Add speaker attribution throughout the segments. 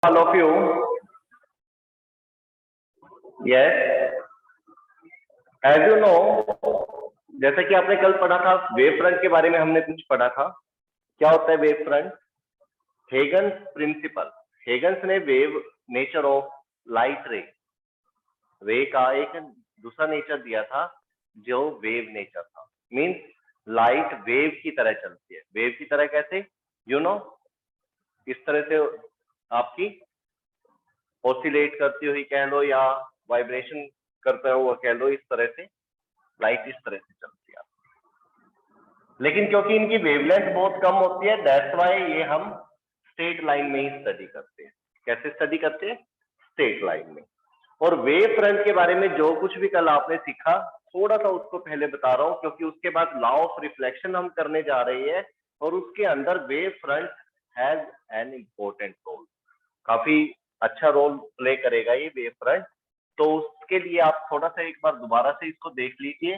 Speaker 1: all of you. Yes, as you know, जैसा कि आपने कल पढ़ा था वेव फ्रंट के बारे में हमने कुछ पढ़ा था। क्या होता है वेव फ्रंट? हेगन्स प्रिंसिपल। हेगन्स ने वेव नेचर ऑफ लाइट रे का एक दूसरा नेचर दिया था जो वेव नेचर था। मीन्स लाइट वेव की तरह चलती है। वेव की तरह कैसे? यू नो, इस तरह से आपकी ऑसिलेट करती हुई कह लो या वाइब्रेशन करता हुआ कह लो, इस तरह से लाइट इस तरह से चलती है। लेकिन क्योंकि इनकी वेवलेंथ बहुत कम होती है, दैट्स व्हाई ये हम स्ट्रेट लाइन में ही स्टडी करते हैं। कैसे स्टडी करते हैं? स्ट्रेट लाइन में। और वेव फ्रंट के बारे में जो कुछ भी कल आपने सीखा, थोड़ा सा उसको पहले बता रहा हूं, क्योंकि उसके बाद लॉ ऑफ रिफ्लेक्शन हम करने जा रहे हैं और उसके अंदर wave front has an important role. काफी अच्छा रोल प्ले करेगा ये वेव फ्रंट। तो उसके लिए आप थोड़ा सा एक बार दोबारा से इसको देख लीजिए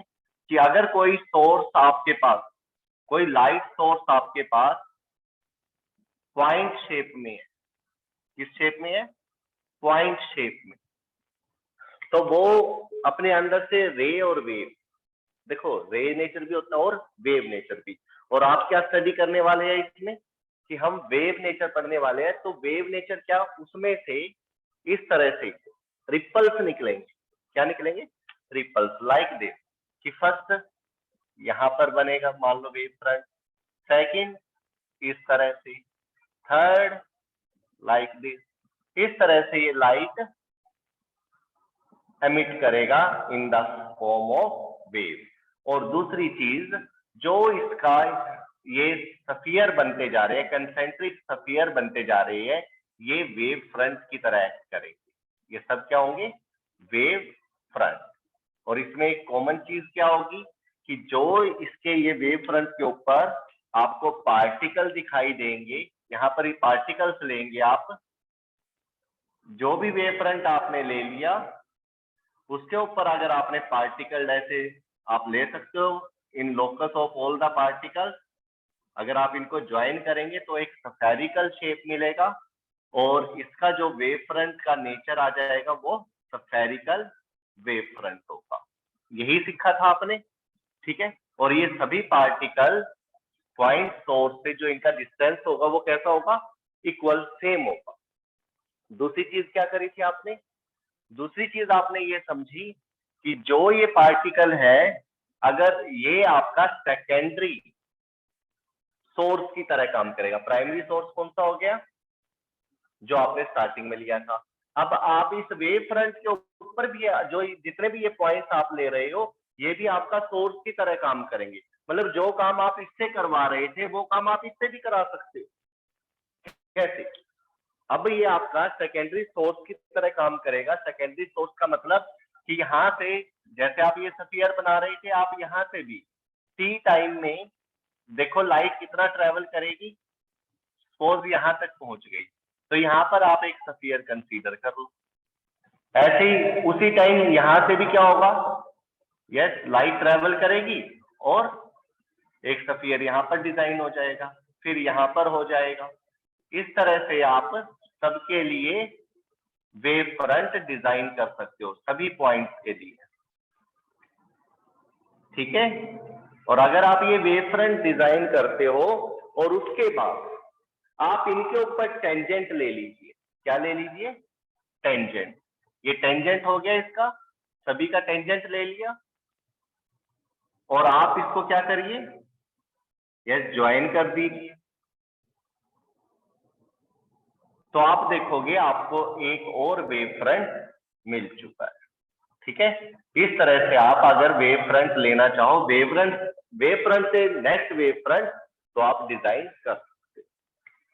Speaker 1: कि अगर कोई सोर्स आपके पास, कोई लाइट सोर्स आपके पास पॉइंट शेप में है, किस शेप में है? पॉइंट शेप में, तो वो अपने अंदर से रे और वेव, देखो रे नेचर भी होता है और वेव नेचर भी। और आप क्या स्टडी करने वाले हैं इसमें कि हम वेव नेचर पढ़ने वाले हैं। तो वेव नेचर क्या, उसमें से इस तरह से रिपल्स निकलेंगे। क्या निकलेंगे? रिपल्स। लाइक दिस कि फर्स्ट यहां पर बनेगा मान लो वेव फ्रंट, सेकंड इस तरह से, थर्ड लाइक दिस, इस तरह से ये लाइट एमिट करेगा in the form of wave. और दूसरी चीज, जो इसका ये सफियर बनते जा रहे हैं, कंसेंट्रिक सफियर बनते जा रहे हैं, ये वेव फ्रंट की तरह एक्ट करेंगे। ये सब क्या होंगे? Wave front. और इसमें एक कॉमन चीज क्या होगी कि जो इसके ये वेव फ्रंट के ऊपर आपको पार्टिकल दिखाई देंगे, यहां पर ये पार्टिकल्स लेंगे आप, जो भी वेव फ्रंट आपने ले लिया उसके ऊपर अगर आपने पार्टिकल ऐसे आप ले सकते हो in locus of all the particles. अगर आप इनको ज्वाइन करेंगे तो एक स्फेरिकल शेप मिलेगा और इसका जो वेव फ्रंट का नेचर आ जाएगा वो स्फेरिकल वेव फ्रंट होगा। यही सीखा था आपने, ठीक है। और ये सभी पार्टिकल पॉइंट सोर्स से जो इनका डिस्टेंस होगा वो कैसा होगा? इक्वल, सेम होगा। दूसरी चीज क्या करी थी आपने? दूसरी चीज आपने ये समझी कि जो ये पार्टिकल है, अगर ये आपका सेकेंडरी सोर्स की तरह काम करेगा। प्राइमरी सोर्स कौन सा हो गया? जो आपने स्टार्टिंग में लिया था। अब आप इस वेव फ्रंट के ऊपर भी जो जितने भी ये पॉइंट्स आप ले रहे हो, ये भी आपका सोर्स की तरह काम करेंगे। मतलब जो काम आप इससे करवा रहे थे वो काम आप इससे भी करा सकते हो। कैसे? अब ये आपका सेकेंडरी सोर्स की तरह काम करेगा। सेकेंडरी सोर्स का मतलब कि यहां से जैसे आप ये स्फीयर बना रहे थे, आप यहां से भी टी टाइम में देखो लाइट कितना ट्रेवल करेगी। सपोज यहां तक पहुंच गई तो यहां पर आप एक स्फीयर कंसीडर कर लो। ऐसे ही उसी टाइम यहां से भी क्या होगा? यस, लाइट ट्रेवल करेगी और एक स्फीयर यहां पर डिजाइन हो जाएगा, फिर यहां पर हो जाएगा। इस तरह से आप सबके लिए वेव फ्रंट डिजाइन कर सकते हो, सभी पॉइंट्स के लिए, ठीक है। और अगर आप ये वेव फ्रंट डिजाइन करते हो और उसके बाद आप इनके ऊपर टेंजेंट ले लीजिए। क्या ले लीजिए? टेंजेंट। ये टेंजेंट हो गया इसका, सभी का टेंजेंट ले लिया और आप इसको क्या करिए? यस, ज्वाइन कर दीजिए। तो आप देखोगे आपको एक और वेव फ्रंट मिल चुका है, ठीक है। इस तरह से आप अगर वेव फ्रंट लेना चाहो, वेव फ्रंट से नेक्स्ट वेव फ्रंट, तो आप डिजाइन कर सकते हो।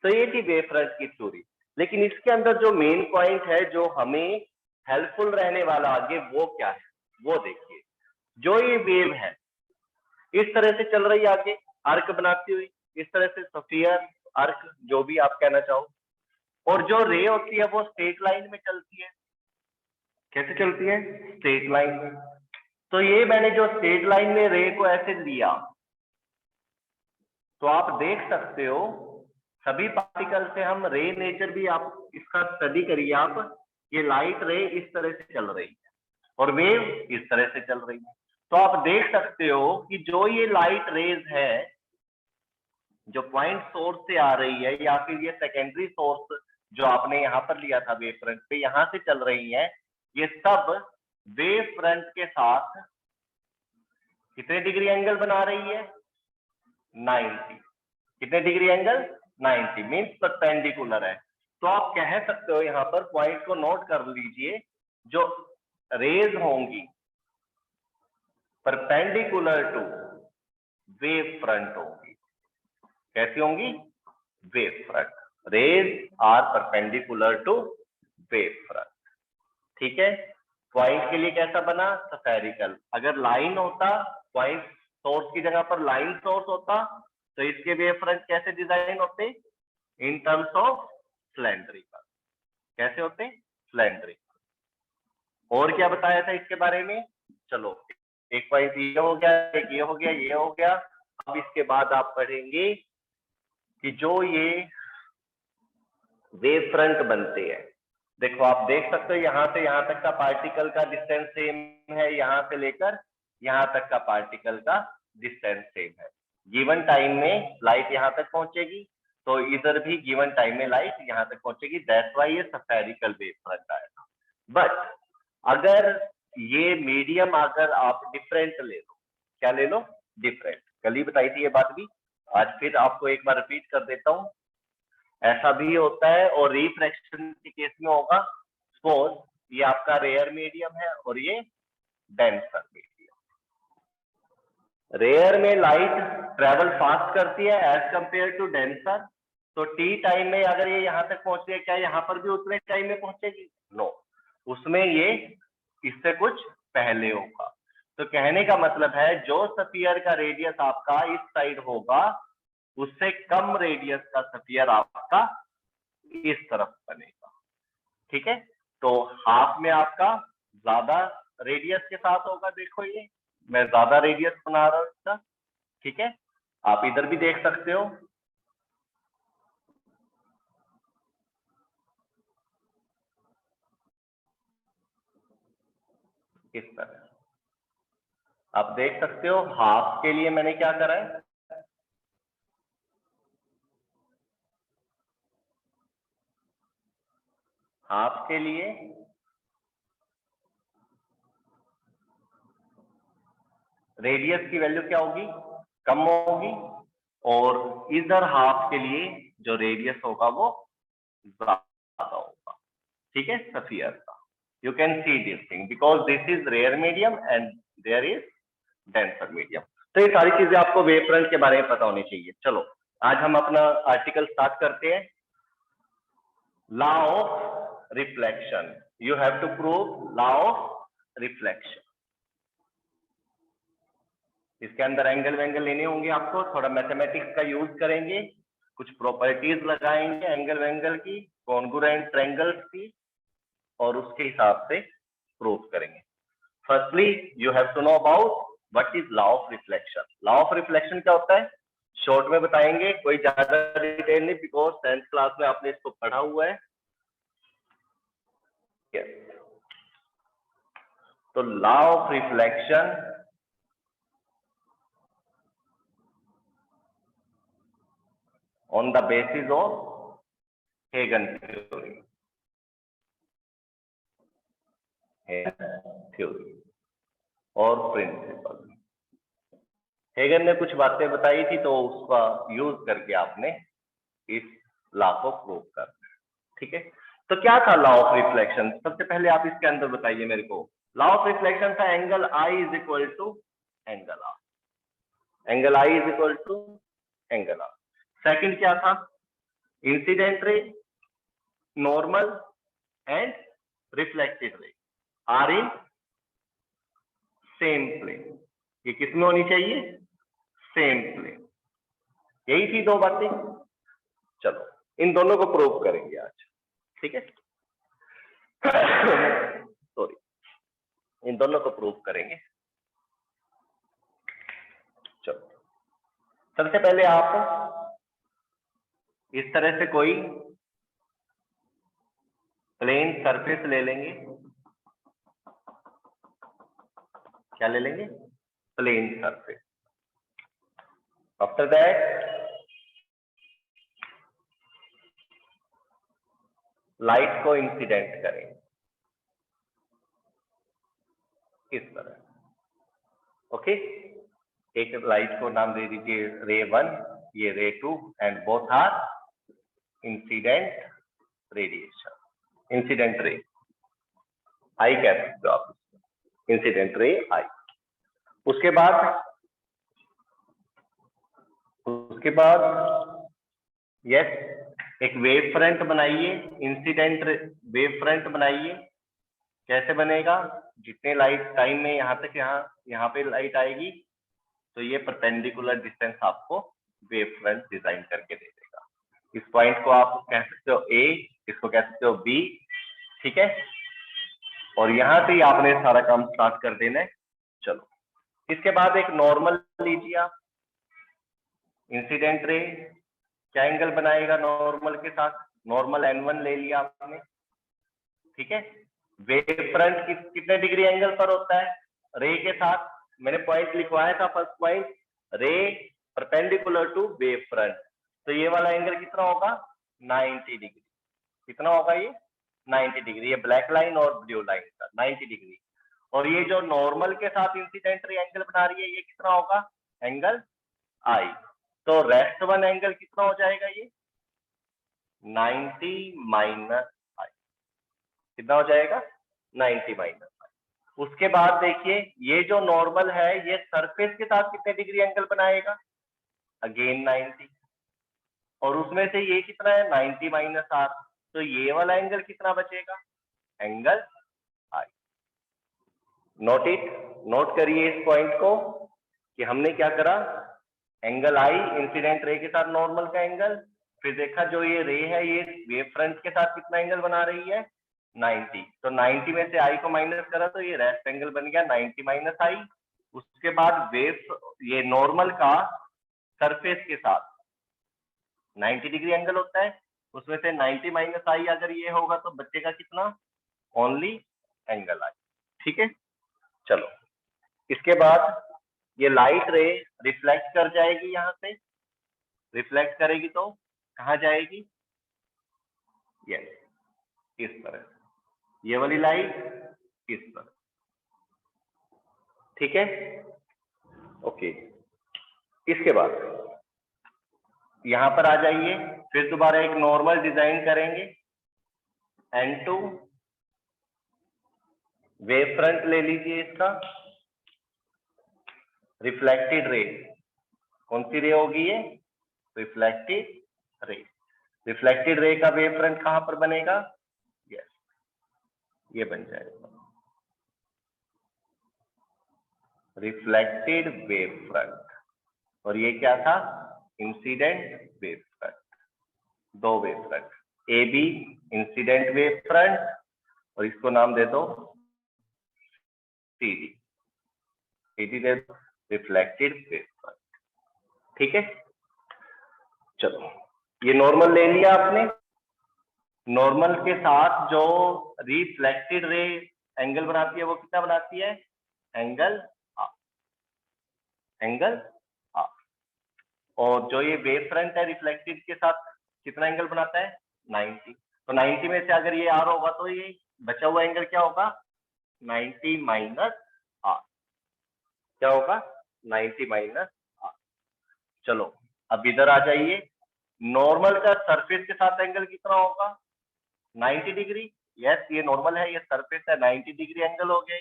Speaker 1: तो ये थी वेव फ्रंट की थ्योरी। लेकिन इसके अंदर जो मेन पॉइंट है जो हमें हेल्पफुल रहने वाला आगे, वो क्या है वो देखिए। जो ये वेव है इस तरह से चल रही है आगे, आर्क बनाती हुई, इस तरह से स्फीयर, आर्क, जो भी आप कहना चाहो। और जो रे होती है वो स्ट्रेट लाइन में चलती है। कैसे चलती है? स्ट्रेट लाइन में। तो ये मैंने जो स्ट्रेट लाइन में रे को ऐसे लिया, तो आप देख सकते हो सभी पार्टिकल से हम रे नेचर भी आप इसका स्टडी करिए आप, ये लाइट रे इस तरह से चल रही है और वेव इस तरह से चल रही है। तो आप देख सकते हो कि जो ये लाइट रेज है जो पॉइंट सोर्स से आ रही है या फिर ये सेकेंडरी सोर्स जो आपने यहाँ पर लिया था वेव फ्रंट पे, यहाँ से चल रही है, ये सब वेव फ्रंट के साथ कितने डिग्री एंगल बना रही है? 90। कितने डिग्री एंगल? 90 मीन्स परपेंडिकुलर है। तो आप कह सकते हो यहाँ पर पॉइंट को नोट कर लीजिए, जो रेज होंगी परपेंडिकुलर टू वेव फ्रंट होंगी। कैसी होंगी? Wave front. Rays are perpendicular to wave front. ठीक है, पॉइंट के लिए कैसा बना? स्फेरिकल। अगर लाइन होता, पॉइंट सोर्स की जगह पर लाइन सोर्स होता, तो इसके वेव फ्रंट कैसे डिजाइन होते? In terms of cylindrical. कैसे होते? सिलेंड्रिकल। और क्या बताया था इसके बारे में? चलो, एक पॉइंट ये हो गया, एक ये हो गया, ये हो गया। अब इसके बाद आप पढ़ेंगे कि जो ये वेव फ्रंट बनते हैं, देखो आप देख सकते हो यहाँ से यहाँ तक का पार्टिकल का डिस्टेंस सेम है, यहाँ से लेकर यहाँ तक का पार्टिकल का डिस्टेंस सेम है। गिवन टाइम में लाइट यहाँ तक पहुंचेगी, तो इधर भी गिवन टाइम में लाइट यहाँ तक पहुंचेगी। दैट्स व्हाई ये स्फेरिकल वेव फ्रंट आएगा। बट अगर ये मीडियम अगर आप डिफरेंट ले लो, क्या ले लो? डिफरेंट। कल ही बताई थी ये बात भी, आज फिर आपको एक बार रिपीट कर देता हूँ। ऐसा भी होता है और रिफ्रैक्शन के केस में होगा। सपोज ये आपका रेयर मीडियम है और ये डेंसर मीडियम। रेयर में लाइट ट्रेवल फास्ट करती है एज कंपेयर टू डेंसर, तो टी टाइम में अगर ये यहाँ तक पहुंच रही है, क्या यहाँ पर भी उतने टाइम में पहुंचेगी? नो, उसमें ये इससे कुछ पहले होगा। तो कहने का मतलब है जो स्फीयर का रेडियस आपका इस साइड होगा, उससे कम रेडियस का स्फीयर आपका इस तरफ बनेगा। ठीक है, तो हाफ में आपका ज्यादा रेडियस के साथ होगा। देखो ये मैं ज्यादा रेडियस बना रहा हूं इसका। ठीक है, आप इधर भी देख सकते हो। इस तरह आप देख सकते हो। हाफ के लिए मैंने क्या करा है? हाफ के लिए रेडियस की वैल्यू क्या होगी? कम होगी। और इधर हाफ के लिए जो रेडियस होगा वो ज्यादा होगा। ठीक है, स्फीयर का। You can see this thing because this is rare medium and there is denser medium. तो ये सारी चीजें आपको वेव फ्रंट के बारे में पता होनी चाहिए। चलो, आज हम अपना आर्टिकल स्टार्ट करते हैं। Law of reflection. You have to prove law of reflection. इसके अंदर एंगल वेंगल लेने होंगे आपको, थोड़ा मैथमेटिक्स का यूज करेंगे, कुछ प्रॉपर्टीज लगाएंगे एंगल वेंगल की, कॉन्ग्रुएंट ट्रायंगल्स की, और उसके हिसाब से प्रूव करेंगे। Firstly you have to know about what is law of reflection. Law of reflection क्या होता है? शॉर्ट में बताएंगे, कोई ज्यादा डिटेल नहीं, बिकॉज 10th क्लास में आपने इसको पढ़ा हुआ है। तो law of reflection on the basis of Hagen theory. Theory और प्रिंसिपल। हेगन ने कुछ बातें बताई थी, तो उसका यूज करके आपने इस लॉ को प्रूव करना है। ठीक है, तो क्या था लॉ ऑफ रिफ्लेक्शन? सबसे पहले आप इसके अंदर बताइए मेरे को। लॉ ऑफ रिफ्लेक्शन था angle I is equal to angle R. Angle I is equal to angle R. Second क्या था? Incident ray, normal and reflected ray are in same plane. ये किसमें होनी चाहिए? Same plane. यही थी दो बातें। चलो, इन दोनों को प्रूव करेंगे आज। ठीक है, सॉरी, इन दोनों को प्रूव करेंगे। चलो, सबसे पहले आप इस तरह से कोई प्लेन सरफेस ले लेंगे, क्या ले लेंगे? Plane surface. After that light को इंसिडेंट करें इस तरह। ओके, एक लाइट को नाम दे दीजिए रे 1, ये ray 2, and both are incident radiation, incident ray I कह सकते हो आप, इंसिडेंट रे आई। उसके बाद यस, एक वेव फ्रंट बनाइए, इंसिडेंट वेव फ्रंट बनाइए। कैसे बनेगा? जितने लाइट टाइम में यहाँ तक यहाँ पे लाइट आएगी, तो ये परपेंडिकुलर डिस्टेंस आपको वेव फ्रंट डिजाइन करके दे देगा। इस पॉइंट को आप कह सकते हो ए, इसको कह सकते हो बी, ठीक है। और यहाँ से ही आपने सारा काम स्टार्ट कर देना है। चलो, इसके बाद एक नॉर्मल लीजिए आप। इंसिडेंट रे क्या एंगल बनाएगा नॉर्मल के साथ? नॉर्मल n1 ले लिया आपने, ठीक है। वेव फ्रंट कितने डिग्री एंगल पर होता है रे के साथ? मैंने पॉइंट लिखवाया था फर्स्ट पॉइंट, रे परपेंडिकुलर टू वेव फ्रंट, तो ये वाला एंगल कितना होगा? 90 डिग्री। कितना होगा ये? 90 डिग्री। ये ब्लैक लाइन और ब्लू लाइन का 90 डिग्री। और ये जो नॉर्मल के साथ इंसिडेंट रे एंगल बना रही है, ये कितना होगा? एंगल आई। तो रेस्ट वन एंगल कितना हो जाएगा? ये 90 माइनस आई। कितना हो जाएगा? 90 माइनस आई। उसके बाद देखिए, ये जो नॉर्मल है ये सरफेस के साथ कितने डिग्री एंगल बनाएगा? अगेन 90। और उसमें से ये कितना है? 90 माइनस आर। तो ये वाला एंगल कितना बचेगा? Angle I. Note it, note करिए इस पॉइंट को कि हमने क्या करा। एंगल आई इंसिडेंट रे के साथ नॉर्मल का एंगल, फिर देखा जो ये रे है ये वेव फ्रंट के साथ कितना एंगल बना रही है? 90। तो 90 में से आई को माइनस करा तो ये रेस्ट एंगल बन गया 90 माइनस आई। उसके बाद वेव, ये नॉर्मल का सरफेस के साथ 90 डिग्री एंगल होता है, उसमें से 90 माइनस आई अगर ये होगा तो बचेगा कितना? ओनली एंगल आई, ठीक है। चलो, इसके बाद ये लाइट रे रिफ्लेक्ट कर जाएगी, यहां से रिफ्लेक्ट करेगी तो कहां जाएगी? यस, इस तरह, ये वाली लाइट इस तरह, ठीक है। ओके, इसके बाद यहां पर आ जाइए, फिर दोबारा एक नॉर्मल डिजाइन करेंगे। N2 वेव फ्रंट ले लीजिए इसका। रिफ्लेक्टेड रे, कौन सी रे होगी ये? Reflected ray. रिफ्लेक्टेड रे का वेव फ्रंट कहां पर बनेगा? यस, ये बन जाएगा रिफ्लेक्टेड वेव फ्रंट। और ये क्या था? Incident wave front. दो wave front, A B incident wave front, और इसको नाम दे दो सीडी, सीडी दे दो रिफ्लेक्टेड वेव फ्रंट, ठीक है। चलो, ये नॉर्मल ले लिया आपने। नॉर्मल के साथ जो रिफ्लेक्टेड रे एंगल बनाती है वो कितना बनाती है? एंगल आ, एंगल आ। और जो ये वेव फ्रंट है रिफ्लेक्टेड के साथ कितना एंगल बनाता है? 90। तो 90 में से अगर ये आर होगा तो ये बचा हुआ एंगल क्या होगा? 90 माइनस आर। क्या होगा? 90 माइनस आर। चलो, अब इधर आ जाइए। नॉर्मल का सरफेस के साथ एंगल कितना होगा? 90 डिग्री। यस, ये नॉर्मल है, ये सरफेस है, 90 डिग्री एंगल हो गया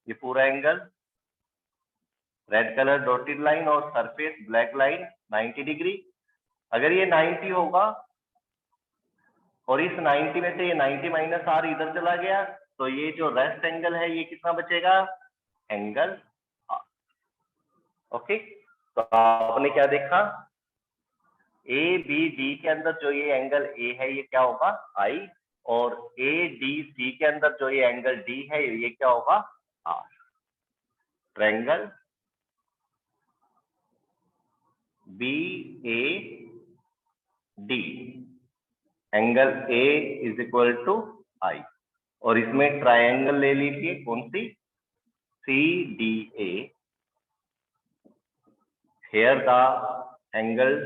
Speaker 1: ये पूरा angle. Red colour dotted line और सरफेस ब्लैक लाइन 90 डिग्री। अगर ये 90 होगा और इस 90 में से ये 90 माइनस आर इधर चला गया, तो ये जो रेस्ट एंगल है ये कितना बचेगा? Angle are. ओके, तो आपने क्या देखा? ए बी डी के अंदर जो ये एंगल ए है ये क्या होगा? आई। और ए डी सी के अंदर जो ये एंगल डी है ये क्या होगा? R. Triangle B A D, angle A is equal to I, और इसमें ट्रायंगल ले लीजिए, कौन सी, C D A. Here the angle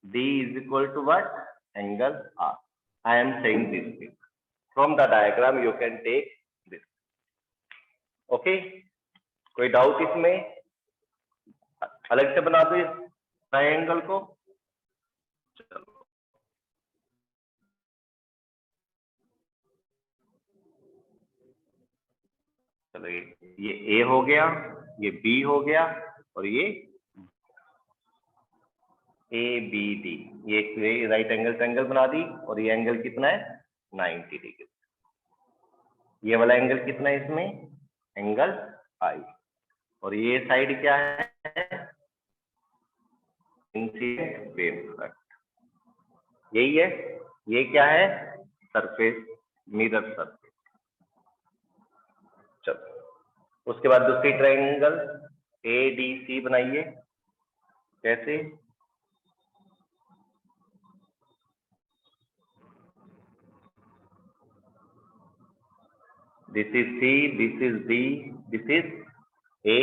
Speaker 1: D is equal to what? Angle R. I am saying this thing. From the diagram you can take this. Okay? कोई doubt इसमें? अलग से बना दो इस ट्रायंगल को। चलो ये A हो गया, ये B हो गया, और ये ABD, ये राइट एंगल ट्रायंगल बना दी, और ये एंगल कितना है, 90 डिग्री। ये वाला एंगल कितना है इसमें, एंगल I, और ये साइड क्या है, इंसिडेंट वेव फ्रंट, यही है। ये क्या है, सरफेस, मिरर सरफेस। चलो उसके बाद दूसरी ट्रायंगल ADC बनाइए। कैसे, this is C, this is D, this is A.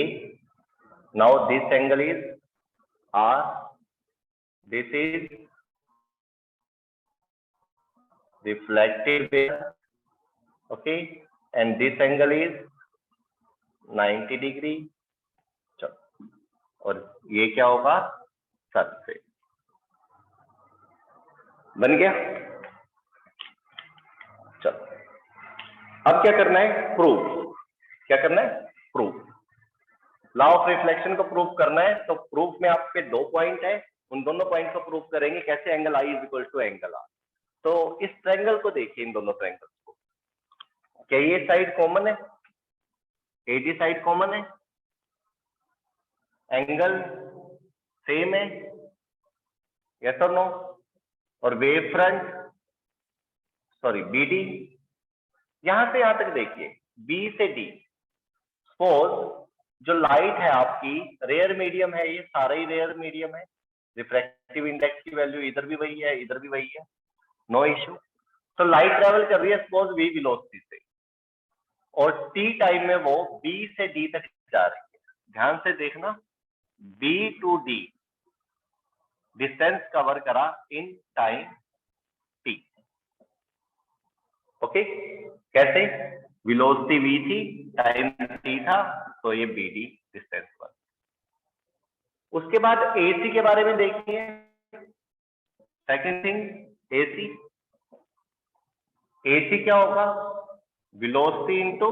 Speaker 1: Now this angle is R, this is reflected wave, okay, and this angle is 90 degree. चलो, और ये क्या होगा, सरफेस। बन गया। चलो अब क्या करना है, प्रूफ। क्या करना है, प्रूफ। लॉ ऑफ रिफ्लेक्शन को प्रूफ करना है, तो प्रूफ में आपके दो पॉइंट है, उन दोनों पॉइंट को प्रूफ करेंगे कैसे, angle I is equal to angle R. तो इस ट्रायंगल को देखिए, इन दोनों ट्रायंगल्स को, क्या ये साइड कॉमन है, एडी साइड कॉमन है, एंगल सेम है, यस और नो, और वेव फ्रंट, सॉरी बीडी, यहां से यहां तक देखिए, बी से डी। सपोज जो लाइट है आपकी, रेयर मीडियम है, ये सारा ही रेयर मीडियम है, रिफ्रैक्टिव इंडेक्स की वैल्यू इधर भी वही है, इधर भी वही है, नो इश्यू। तो लाइट ट्रेवल कर रही है सपोज वी वेलोसिटी से, और टी टाइम में वो बी से डी तक जा रही है। ध्यान से देखना, B to D distance cover करा इन टाइम टी। ओके, कैसे, वेलोसिटी v थी, टाइम t था, तो ये bd डिस्टेंस पर। उसके बाद AC के बारे में देखिए, सेकंड थिंग AC। AC क्या होगा, वेलोसिटी इनटू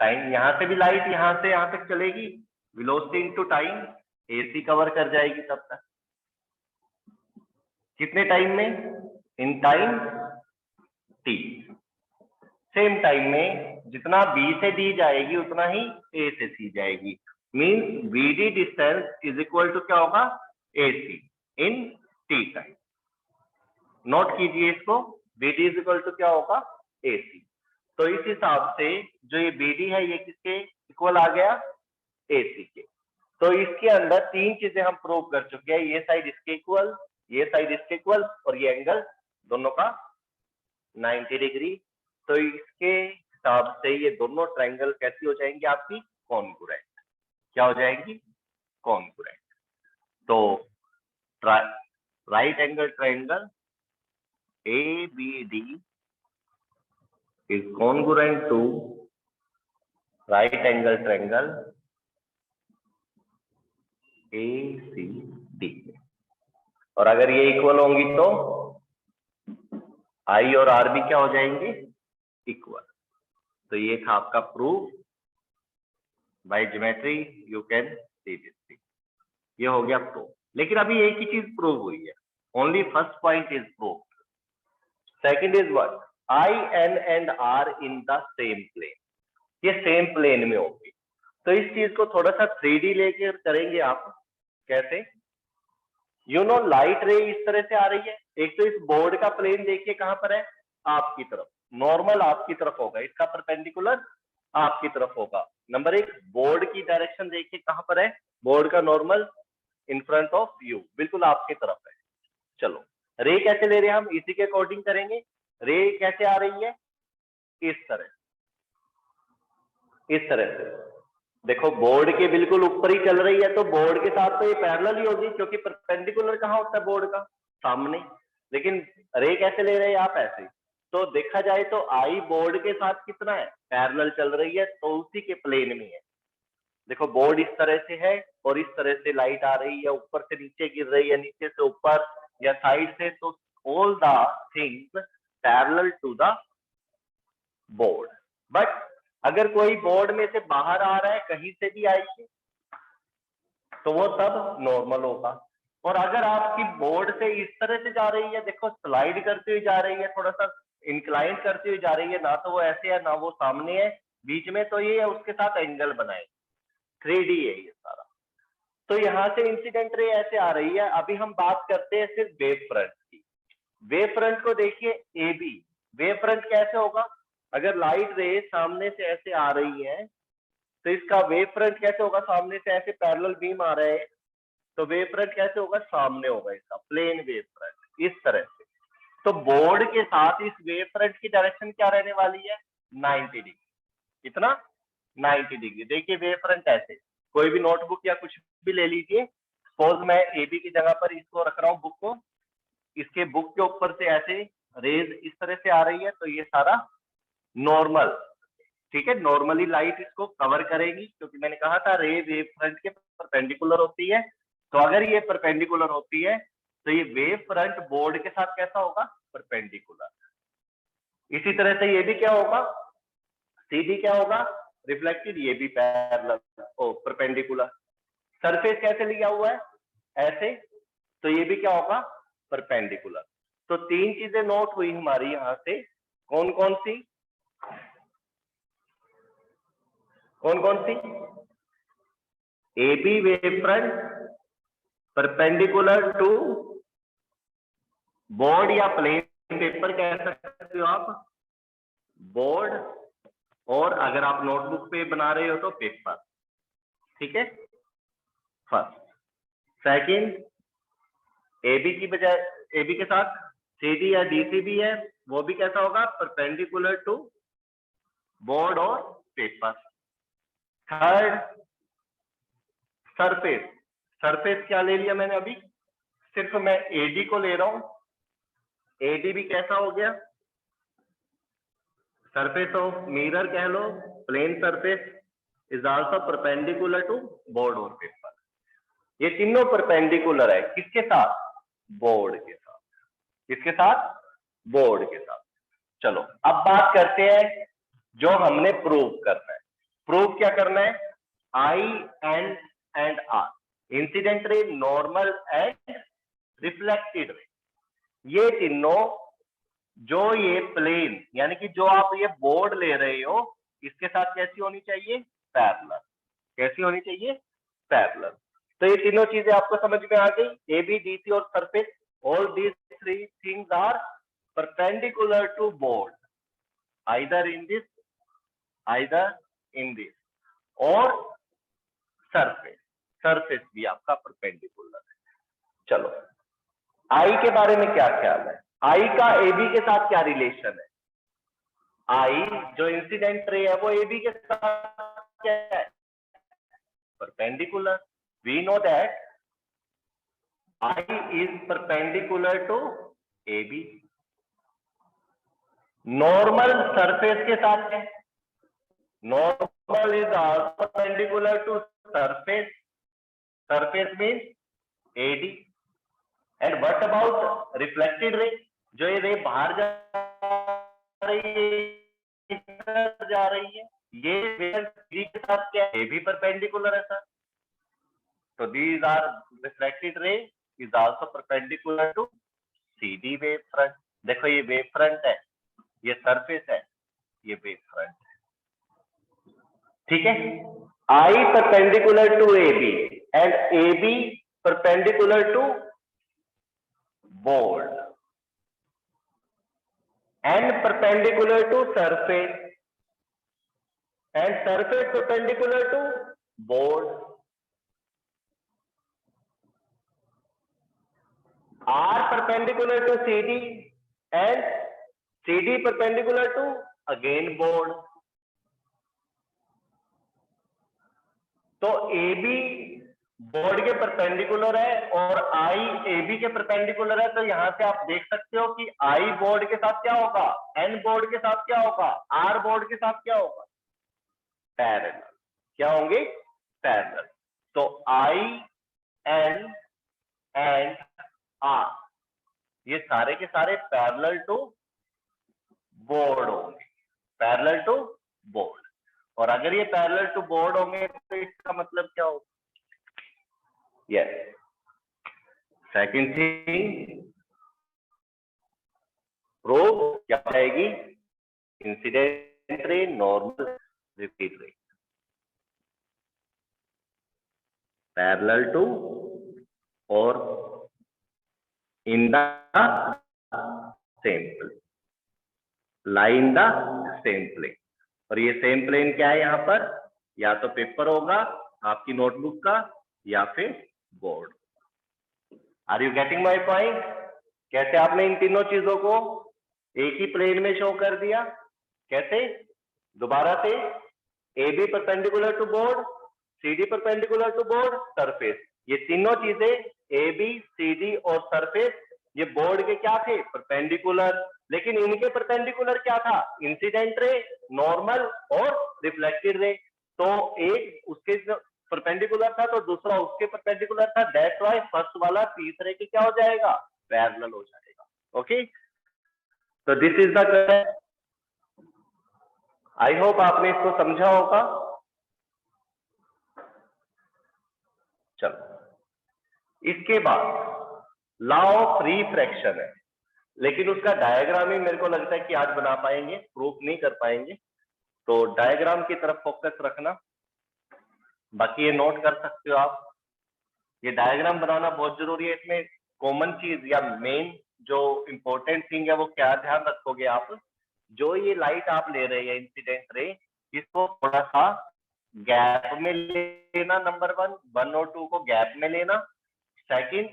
Speaker 1: टाइम। यहां से भी लाइट यहां से यहां तक चलेगी, velocity into time, AC cover कर जाएगी तब तक। कितने टाइम में, in time t। Same time में जितना B से D जाएगी उतना ही A से C जाएगी। Means BD distance is equal to क्या होगा, AC in T time. Note कीजिए इसको, BD इज इक्वल टू क्या होगा, AC। तो इस हिसाब से जो ये BD है ये किसके इक्वल आ गया, AC के। तो इसके अंदर तीन चीजें हम प्रूव कर चुके हैं, ये साइड इसके इक्वल, ये साइड इसके इक्वल, और ये एंगल दोनों का 90 डिग्री। तो इसके हिसाब से ये दोनों ट्रायंगल कैसी हो जाएंगी आपकी, कॉन्ग्रुएंट। क्या हो जाएंगी, कॉन्ग्रुएंट। तो right angle triangle ABD is congruent to right angle triangle ACD। और अगर ये इक्वल होंगी तो I और R भी क्या हो जाएंगे, इक्वल। तो ये था आपका proof, by geometry you can see this thing. ये हो गया प्रूफ। लेकिन अभी एक ही चीज प्रूव हुई है, only first point is prove. Second is what, I, N and R in the same plane. ये सेम प्लेन में होगी। तो इस चीज को थोड़ा सा 3D लेकर करेंगे आप। कैसे, यू नो लाइट रे इस तरह से आ रही है, एक तो इस बोर्ड का प्लेन देखिए कहां पर है, आपकी तरफ, नॉर्मल आपकी तरफ होगा, इसका परपेंडिकुलर आपकी तरफ होगा। नंबर एक, बोर्ड की डायरेक्शन देखिए कहां पर है, बोर्ड का normal in front of you, बिल्कुल आपकी तरफ है। चलो रे कैसे ले रहे हैं हम, इसी के अकॉर्डिंग करेंगे। रे कैसे आ रही है, इस तरह, इस तरह से। देखो बोर्ड के बिल्कुल ऊपर ही चल रही है, तो बोर्ड के साथ तो ये पैरेलल ही होगी, क्योंकि परपेंडिकुलर कहाँ होता है बोर्ड का, सामने। लेकिन रे कैसे ले रहे हैं आप, ऐसे। तो देखा जाए तो आई बोर्ड के साथ कितना है, पैरेलल चल रही है, तो उसी के प्लेन में है। देखो बोर्ड इस तरह से है और इस तरह से लाइट आ रही है, ऊपर से नीचे गिर रही है, नीचे से ऊपर या साइड से, तो all the things parallel to the board. But अगर कोई बोर्ड में से बाहर आ रहा है, कहीं से भी आएगी, तो वो तब नॉर्मल होगा। और अगर आपकी बोर्ड से इस तरह से जा रही है, देखो स्लाइड करती हुई जा रही है, थोड़ा सा इंक्लाइन करती हुई जा रही है, ना तो वो ऐसे है ना वो सामने है, बीच में, तो ये उसके साथ एंगल बनाए, 3D है ये सारा। तो यहाँ से इंसिडेंट रे ऐसे आ रही है। अभी हम बात करते हैं सिर्फ वेव फ्रंट की। वेव फ्रंट को देखिए, ए बी। वेव फ्रंट कैसे होगा, अगर लाइट रे सामने से ऐसे आ रही है, तो इसका वेव फ्रंट कैसे होगा, सामने से ऐसे पैरेलल बीम आ रहे हैं, तो वेव फ्रंट कैसे होगा, सामने होगा, इसका प्लेन वेव फ्रंट, इस तरह से। तो बोर्ड के साथ इस वेव फ्रंट की डायरेक्शन क्या रहने वाली है, 90 डिग्री। कितना, 90 डिग्री। देखिए वेव फ्रंट ऐसे, कोई भी नोटबुक या कुछ भी ले लीजिए, सपोज मैं ए बी की जगह पर इसको रख रहा हूँ, बुक को, इसके बुक के ऊपर से ऐसे रेज इस तरह से आ रही है, तो ये सारा नॉर्मल, ठीक है, नॉर्मली लाइट इसको कवर करेगी, क्योंकि मैंने कहा था रे वेव फ्रंट के परपेंडिकुलर होती है। तो अगर ये परपेंडिकुलर होती है, तो ये वेव फ्रंट बोर्ड के साथ कैसा होगा, परपेंडिकुलर। इसी तरह से ये भी क्या होगा, सीधी क्या होगा, रिफ्लेक्टेड, ये भी पैरेलल ओ परपेंडिकुलर। सरफेस कैसे लिया हुआ है, ऐसे, तो ये भी क्या होगा, परपेंडिकुलर। तो तीन चीजें नोट हुई हमारी यहां से, कौन कौन सी, कौन कौन सी, A B wave front perpendicular to board या प्लेन पेपर कह सकते हो आप, बोर्ड, और अगर आप नोटबुक पे बना रहे हो तो पेपर, ठीक है। फर्स्ट, सेकंड, एबी की बजाय, एबी के साथ सीडी या डीसी भी है, वो भी कैसा होगा, परपेंडिकुलर टू बोर्ड और पेपर। Third, surface. सरफेस क्या ले लिया मैंने अभी, सिर्फ मैं एडी को ले रहा हूं, एडी भी कैसा हो गया, सरफेस ऑफ मिरर कह लो, plane surface is also perpendicular to board और पेपर। ये तीनों परपेंडिकुलर है, किसके साथ, बोर्ड के साथ। किसके साथ, बोर्ड के साथ। चलो अब बात करते हैं जो हमने प्रूव करना है। प्रूव क्या करना है, I and R, incident ray, normal and reflected ray, ये तीनों, जो ये प्लेन यानी कि जो आप ये बोर्ड ले रहे हो, इसके साथ कैसी होनी चाहिए, पैरेलल। कैसी होनी चाहिए, पैरेलल। तो ये तीनों चीजें आपको समझ में आ गई, ए बी डी सी और surface, all these three things are perpendicular to board, either in this, either in this, और सरफेस, सरफेस भी आपका परपेंडिकुलर है। चलो आई के बारे में क्या ख्याल है, आई का एबी के साथ क्या रिलेशन है, आई जो इंसिडेंट रे है वो एबी के साथ क्या है, perpendicular. We know that I is perpendicular to AB. Normal surface के साथ है, normal is also perpendicular to surface, surface means AD. And what about reflected ray, जो ये रे बाहर जा रही है, जा रही है, ये के साथ क्या है, ये भी परपेंडिकुलर है सर। तो these are reflected ray is also perpendicular to CD wave front। देखो ये वेव फ्रंट है, ये सरफेस है, ये वेव फ्रंट है, ठीक है। I perpendicular to AB and AB perpendicular to board and perpendicular to surface and surface perpendicular to board। R perpendicular to CD and CD perpendicular to again board. तो AB board के perpendicular है और I AB के perpendicular है, तो यहां से आप देख सकते हो कि I बोर्ड के साथ क्या होगा, N बोर्ड के साथ क्या होगा, R बोर्ड के साथ क्या होगा, पैरेलल। क्या होंगे, पैरेलल। तो I N एंड R ये सारे के सारे पैरेलल टू बोर्ड होंगे, पैरेलल टू बोर्ड। और अगर ये पैरेलल टू बोर्ड होंगे तो इसका मतलब क्या होगा, यस, सेकंड थिंग प्रूव क्या आएगी, incident ray, normal, repeat ray, parallel to और in the same plane, line the same plane. और ये सेम प्लेन क्या है यहाँ पर, या तो पेपर होगा आपकी नोटबुक का या फिर board. Are you getting my point? कैसे आपने इन तीनों चीजों को एक ही प्लेन में शो कर दिया, कैसे, दोबारा से, A B perpendicular to board, C D perpendicular to board, surface, ये तीनों चीजें ए बी सी डी और सरफेस ये बोर्ड के क्या थे, परपेंडिकुलर। लेकिन इनके परपेंडिकुलर क्या था, इंसिडेंट रे, नॉर्मल और रिफ्लेक्टेड रे। तो एक उसके परपेंडिकुलर था तो दूसरा उसके परपेंडिकुलर था, दैट्स व्हाई फर्स्ट वाला तीसरे के क्या हो जाएगा, पैरेलल हो जाएगा। ओके, तो this is the, I hope आपने इसको समझा होगा। चलो, इसके बाद लॉ ऑफ रिफ्रैक्शन है, लेकिन उसका डायग्राम ही मेरे को लगता है कि आज बना पाएंगे, प्रूफ नहीं कर पाएंगे। तो डायग्राम की तरफ फोकस रखना, बाकी ये नोट कर सकते हो आप। ये डायग्राम बनाना बहुत जरूरी है। इसमें कॉमन चीज या मेन जो इंपॉर्टेंट थिंग है वो क्या ध्यान रखोगे आप, जो ये लाइट आप ले रहे हैं इंसिडेंट रे, इसको थोड़ा सा गैप में लेना, नंबर 1 और 2 को गैप में लेना। सेकंड,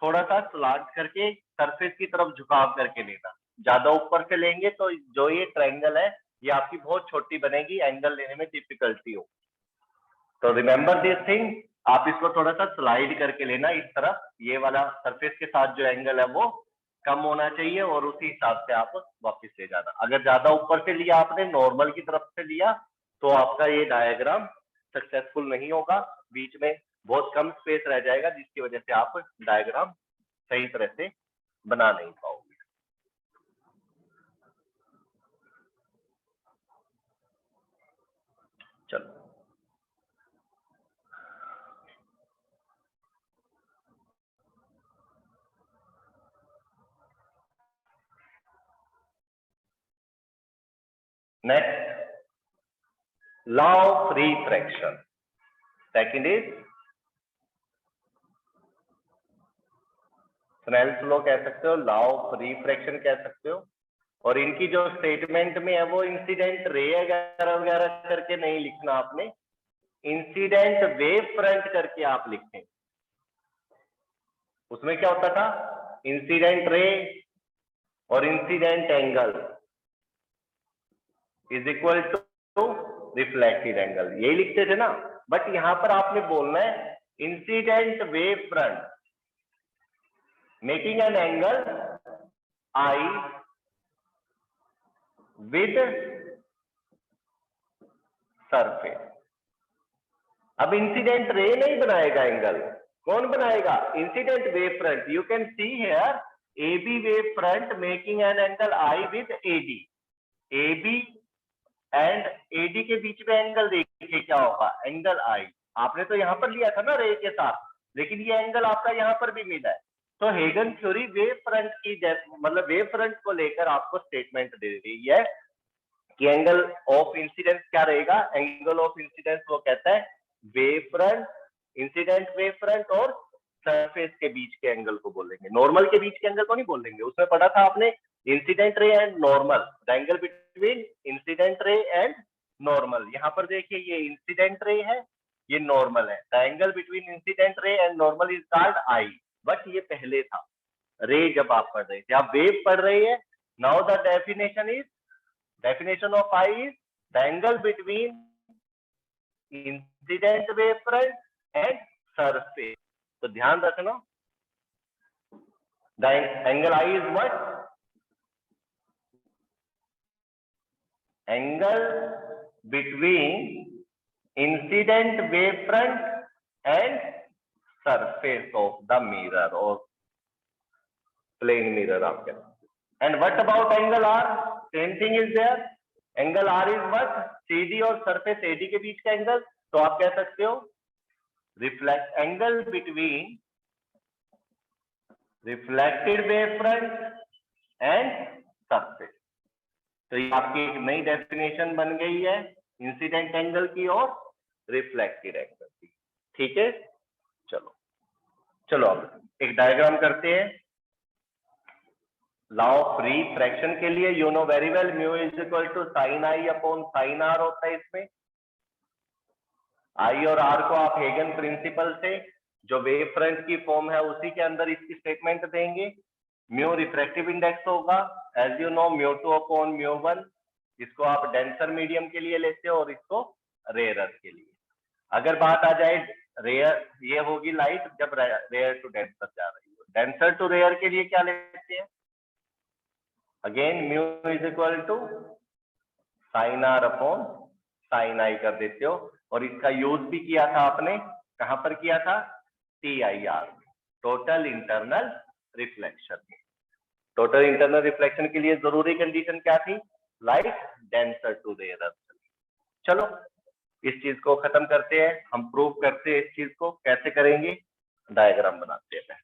Speaker 1: थोड़ा सा स्लाट करके सरफेस की तरफ झुकाव करके लेना। ज्यादा ऊपर से लेंगे तो जो ये ट्रायंगल है ये आपकी बहुत छोटी बनेगी, एंगल लेने में डिफिकल्टी हो। तो रिमेंबर दिस थिंग, आप इसको थोड़ा सा स्लाइड करके लेना इस तरफ, ये वाला सरफेस के साथ जो एंगल है वो कम होना चाहिए और उसी हिसाब से आप वापस ले जाना। अगर ज्यादा ऊपर से लिया आपने, नॉर्मल की तरफ से लिया, तो आपका ये डायग्राम सक्सेसफुल नहीं होगा, बीच में बहुत कम स्पेस रह जाएगा, जिसकी वजह से आप डायग्राम सही तरह से बना नहीं पाओगे। चलो, next, law of refraction. Second is Snell's law कह सकते हो, लॉ ऑफ रिफ्रैक्शन कह सकते हो। और इनकी जो स्टेटमेंट में है वो इंसिडेंट रे वगैरह वगैरह करके नहीं लिखना आपने, इंसिडेंट वेव फ्रंट करके आप लिखें। उसमें क्या होता था, इंसिडेंट रे और incident angle is equal to reflected angle, यही लिखते थे ना। बट यहां पर आपने बोलना है incident wave front making an angle I with surface. अब इंसिडेंट रे नहीं बनाएगा एंगल, कौन बनाएगा, incident wave front. You can see here AB wave front making an angle I with AD। AB and AD के बीच में angle देखिए क्या होगा, एंगल आई। आपने तो यहां पर लिया था ना रे के साथ, लेकिन ये एंगल आपका यहां पर भी मिला है। तो हेगन थ्योरी वेव फ्रंट की, मतलब वेव फ्रंट को लेकर आपको स्टेटमेंट दे रही है कि एंगल ऑफ इंसिडेंस क्या रहेगा। एंगल ऑफ इंसिडेंस वो कहता है wave front, incident wave front और सरफेस के बीच के एंगल को बोलेंगे, नॉर्मल के बीच के एंगल को नहीं बोलेंगे। उसमें पढ़ा था आपने incident ray and normal, the angle between incident ray and normal. यहाँ पर देखिए ये इंसिडेंट रे है, ये नॉर्मल है, the angle between incident ray and normal is called I, but ये पहले था। रे जब आप पढ़ रहे थे, आप वेव पढ़ रही है। Now the definition of I is the angle between incident wave front and surface. तो ध्यान रखना, the angle I is what? Angle between incident wave front and surface of the mirror or plane mirror आप कहते हैं. And what about angle R? Same thing is there. Angle R is what? CD और surface AD के बीच का angle. तो आप कह सकते हो reflect angle between reflected wave front and surface. तो ये आपकी एक नई डेफिनेशन बन गई है इंसिडेंट एंगल की और रिफ्लेक्टेड एंगल की. ठीक है, चलो चलो अब एक डायग्राम करते हैं. लॉ ऑफ रिफ्रैक्शन के लिए you know very well mu is equal to sine I upon sine R होता है. इसमें आई और आर को आप हेगन प्रिंसिपल से जो वेव फ्रंट की फॉर्म है उसी के अंदर इसकी स्टेटमेंट देंगे. म्यू रिफ्रैक्टिव इंडेक्स होगा as you know mu two upon mu one. इसको आप डेंसर मीडियम के लिए लेते हो और इसको रेयर के लिए. अगर बात आ जाए रेयर, ये होगी लाइट जब रेयर टू डेंसर जा रही हो. डेंसर टू रेयर के लिए क्या लेते हैं? Again mu is equal to sine R upon sine I कर देते हो. और इसका यूज भी किया था आपने, कहां पर किया था? TIR, total internal reflection. Total internal reflection के लिए जरूरी कंडीशन क्या थी? Light denser to rare. चलो इस चीज को खत्म करते हैं, हम प्रूव करते हैं. इस चीज को कैसे करेंगे? डायग्राम बनाते हैं.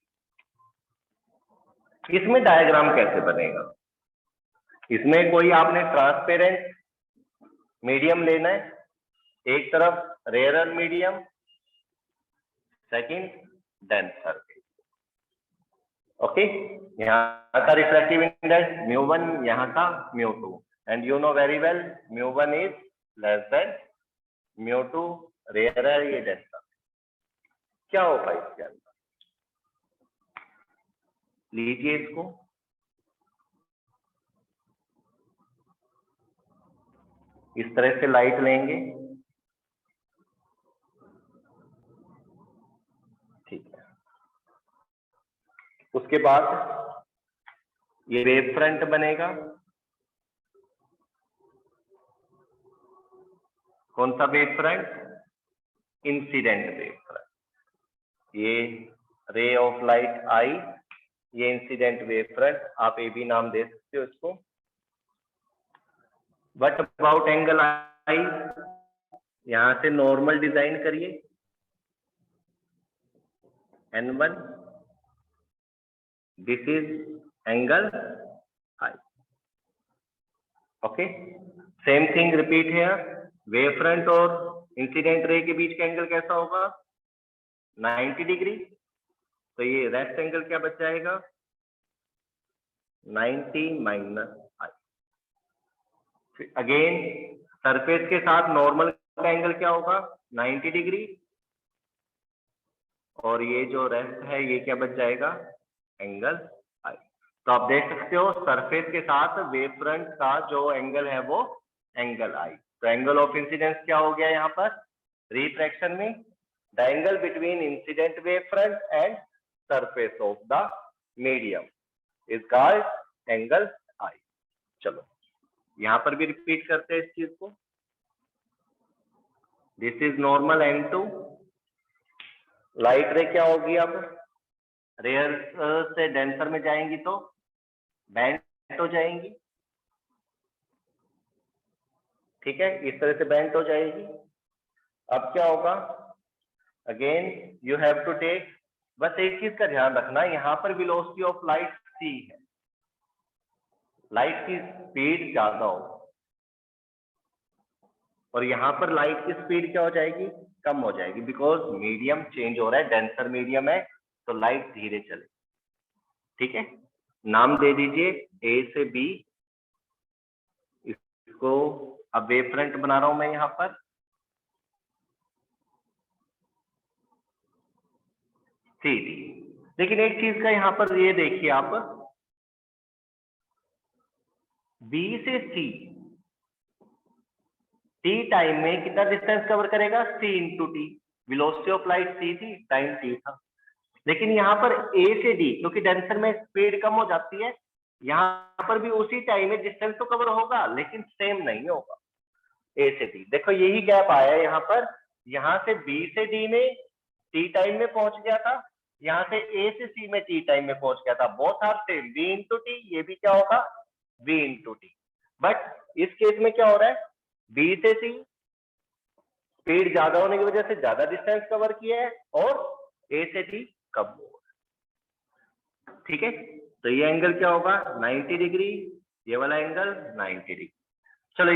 Speaker 1: इसमें डायग्राम कैसे बनेगा? इसमें कोई आपने ट्रांसपेरेंट मीडियम लेना है, एक तरफ rare medium, second denser. Okay, यहाँ का रिफ्रैक्टिव इंडेक्स म्यू वन, यहाँ का mu two. And you know very well mu one is less than mu two. Rare है ये डेंसर. क्या होगा इसके अंदर? लीजिए इसको, इस तरह से लाइट लेंगे. ठीक है, उसके बाद ये वेव फ्रंट बनेगा. कौन सा wave front? Incident wave front. ये रे ऑफ लाइट आई, ये इंसिडेंट वेव फ्रंट. आप ए भी नाम दे सकते हो इसको. व्हाट अबाउट एंगल आई? यहां से नॉर्मल डिजाइन करिए. N1, this is angle I. Okay, same thing repeat है. वेव फ्रंट और इंसिडेंट रे के बीच का एंगल कैसा होगा? 90 डिग्री. तो ये रेस्ट एंगल क्या बच जाएगा? 90 माइनस आई. अगेन सरफेस के साथ नॉर्मल का एंगल क्या होगा? 90 डिग्री. और ये जो रेस्ट है ये क्या बच जाएगा? एंगल आई. तो आप देख सकते हो सरफेस के साथ वेव फ्रंट का जो एंगल है वो एंगल आई. तो एंगल ऑफ इंसिडेंस क्या हो गया यहाँ पर रिफ्रैक्शन में? The angle between incident wave front and surface of the medium is called angle I. चलो यहां पर भी रिपीट करते हैं इस चीज को. This is normal N2. Light रे क्या होगी? अब रेयर से डेंसर में जाएंगी तो बैंड हो जाएंगी. ठीक है, इस तरह से बैंड हो जाएगी. अब क्या होगा? Again you have to take, बस एक चीज का ध्यान रखना, यहाँ पर वेलोसिटी ऑफ लाइट c है. लाइट की स्पीड ज्यादा हो और यहाँ पर लाइट की स्पीड क्या हो जाएगी? कम हो जाएगी. बिकॉज मीडियम चेंज हो रहा है, डेंसर मीडियम है तो लाइट धीरे चले. ठीक है, नाम दे दीजिए ए से बी. इसको अब वेव फ्रंट बना रहा हूं मैं यहाँ पर. C D. लेकिन एक चीज का यहाँ पर ये देखिए आप, बी से सी टी टाइम में कितना डिस्टेंस कवर करेगा, C into T. Velocity of light C थी, टाइम टी था। लेकिन यहाँ पर ए से डी, क्योंकि डेंसर में स्पीड कम हो जाती है, यहाँ पर भी उसी टाइम में डिस्टेंस तो कवर होगा लेकिन सेम नहीं होगा। ए से डी, देखो यही गैप आया है यहाँ पर। यहाँ से बी से डी में टी टाइम में पहुंच गया था, यहाँ से ए से सी में टी टाइम में पहुंच गया था। Both are same, B into T, ये भी क्या होगा, बी इंटू टी। बट इस केस में क्या हो रहा है, बी से सी स्पीड ज्यादा होने की वजह से ज्यादा डिस्टेंस कवर किया है, और ए से टी कम हुआ। ठीक है, तो ये एंगल क्या होगा, 90 डिग्री, ये वाला एंगल 90 डिग्री। चलो